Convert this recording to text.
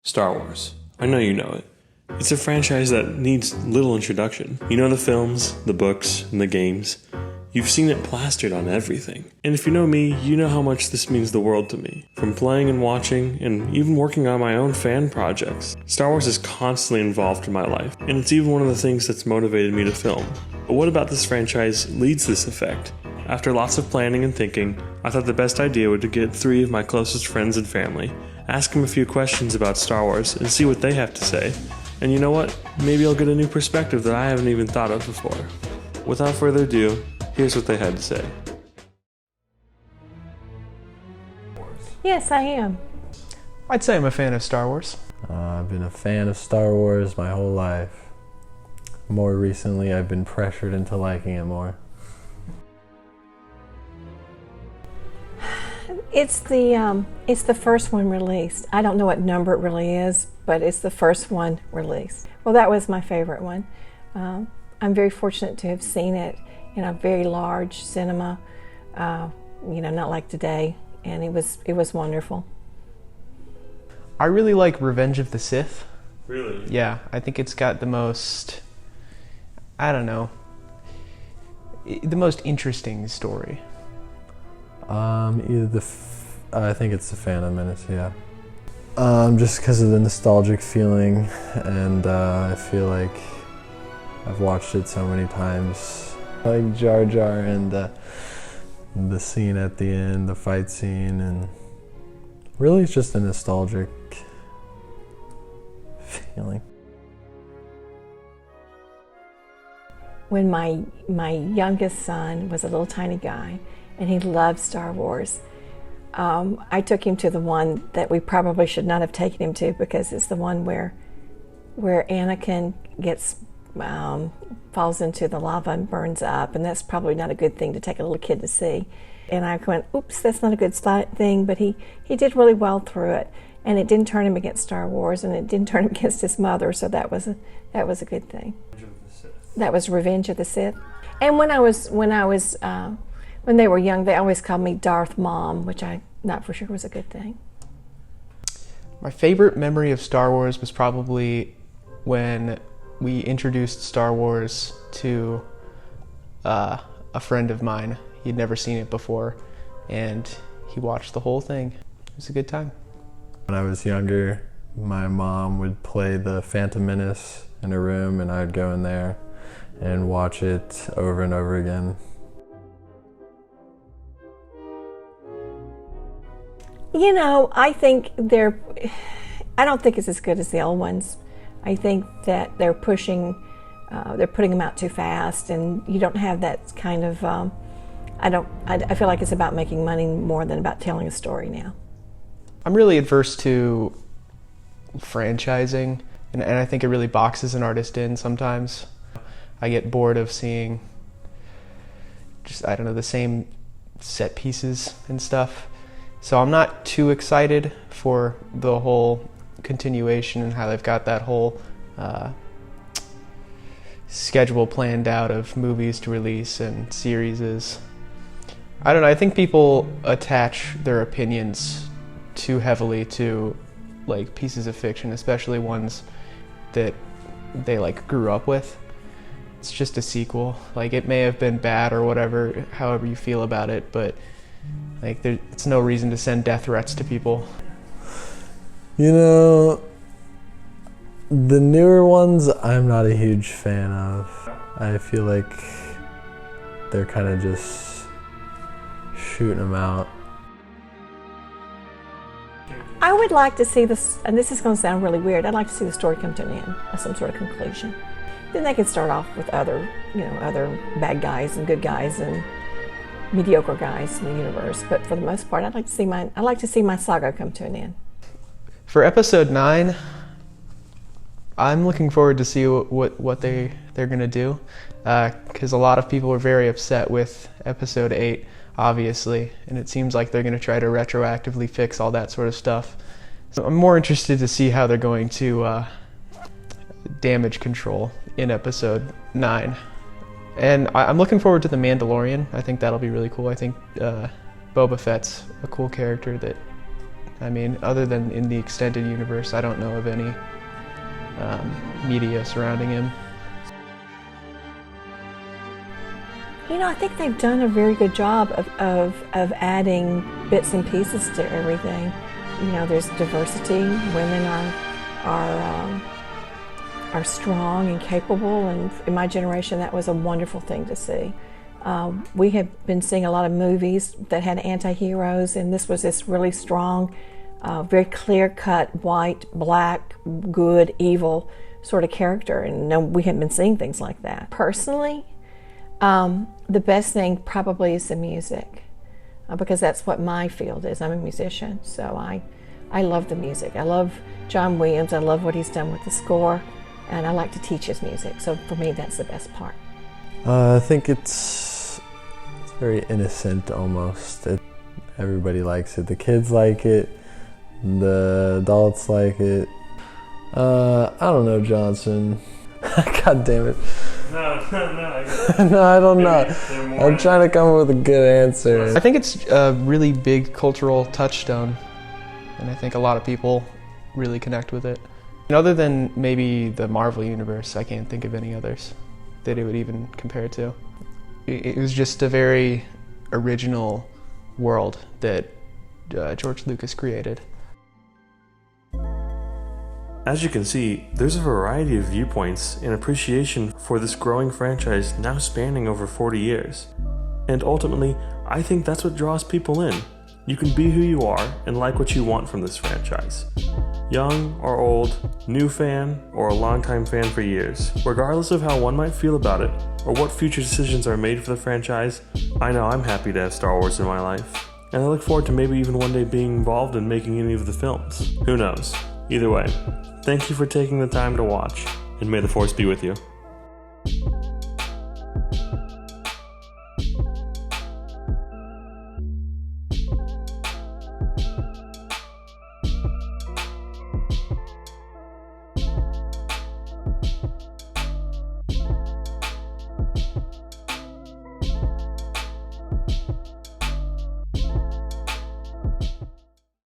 Star Wars. I know you know it. It's a franchise that needs little introduction. You know the films, the books, and the games. You've seen it plastered on everything. And if you know me, you know how much this means the world to me. From playing and watching, and even working on my own fan projects, Star Wars is constantly involved in my life, and it's even one of the things that's motivated me to film. But what about this franchise leads this effect? After lots of planning and thinking, I thought the best idea would to get 3 of my closest friends and family, ask them a few questions about Star Wars, and see what they have to say. And you know what? Maybe I'll get a new perspective that I haven't even thought of before. Without further ado, here's what they had to say. Yes, I am. I'd say I'm a fan of Star Wars. I've been a fan of Star Wars my whole life. More recently, I've been pressured into liking it more. It's the first one released. I don't know what number it really is, but it's the first one released. Well, that was my favorite one. I'm very fortunate to have seen it in a very large cinema, not like today, and it was wonderful. I really like Revenge of the Sith. Really? Yeah, I think it's got the most, the most interesting story. I think it's the Phantom Menace, yeah. Just because of the nostalgic feeling, and I feel like I've watched it so many times. Like Jar Jar and the scene at the end, the fight scene, and really it's just a nostalgic feeling. When my youngest son was a little tiny guy, and he loved Star Wars, I took him to the one that we probably should not have taken him to, because it's the one where Anakin gets falls into the lava and burns up, and that's probably not a good thing to take a little kid to see. And I went, oops, that's not a good thing, but he did really well through it, and it didn't turn him against Star Wars, and it didn't turn him against his mother, so that was a good thing. That was Revenge of the Sith. And when they were young, they always called me Darth Mom, which I'm not for sure was a good thing. My favorite memory of Star Wars was probably when we introduced Star Wars to a friend of mine. He'd never seen it before, and he watched the whole thing. It was a good time. When I was younger, my mom would play the Phantom Menace in a room, and I'd go in there and watch it over and over again. I don't think it's as good as the old ones. I think that they're putting them out too fast, and you don't have that kind of, I feel like it's about making money more than about telling a story now. I'm really adverse to franchising, and I think it really boxes an artist in sometimes. I get bored of seeing the same set pieces and stuff. So I'm not too excited for the whole continuation and how they've got that whole schedule planned out of movies to release and series. I don't know, I think people attach their opinions too heavily to like pieces of fiction, especially ones that they like grew up with. It's just a sequel. Like, it may have been bad or whatever, however you feel about it, but like, it's no reason to send death threats to people. The newer ones I'm not a huge fan of. I feel like they're kind of just shooting them out. I would like to see this, and this is going to sound really weird, I'd like to see the story come to an end, some sort of conclusion. Then they can start off with other bad guys and good guys and mediocre guys in the universe. But for the most part, I'd like to see my saga come to an end. For episode 9, I'm looking forward to see what they're gonna do, because a lot of people were very upset with episode 8, obviously, and it seems like they're gonna try to retroactively fix all that sort of stuff. So I'm more interested to see how they're going to damage control in episode 9. And I'm looking forward to The Mandalorian. I think that'll be really cool. I think Boba Fett's a cool character that I mean, other than in the extended universe, I don't know of any media surrounding him. You know, I think they've done a very good job of adding bits and pieces to everything. You know, there's diversity. Women are strong and capable, and in my generation, that was a wonderful thing to see. We have been seeing a lot of movies that had anti-heroes, and this was this really strong, very clear-cut, white, black, good, evil sort of character, and no, we haven't been seeing things like that. Personally, the best thing probably is the music, because that's what my field is. I'm a musician, so I love the music. I love John Williams. I love what he's done with the score, and I like to teach his music. So for me, that's the best part. I think it's very innocent almost. Everybody likes it. The kids like it. The adults like it. I don't know, Johnson. God damn it. No. No, I don't know. I'm trying to come up with a good answer. I think it's a really big cultural touchstone, and I think a lot of people really connect with it. And other than maybe the Marvel Universe, I can't think of any others that it would even compare to. It was just a very original world that George Lucas created. As you can see, there's a variety of viewpoints and appreciation for this growing franchise now spanning over 40 years. And ultimately, I think that's what draws people in. You can be who you are and like what you want from this franchise. Young or old, new fan or a longtime fan for years. Regardless of how one might feel about it, or what future decisions are made for the franchise, I know I'm happy to have Star Wars in my life. And I look forward to maybe even one day being involved in making any of the films. Who knows? Either way, thank you for taking the time to watch, and may the Force be with you.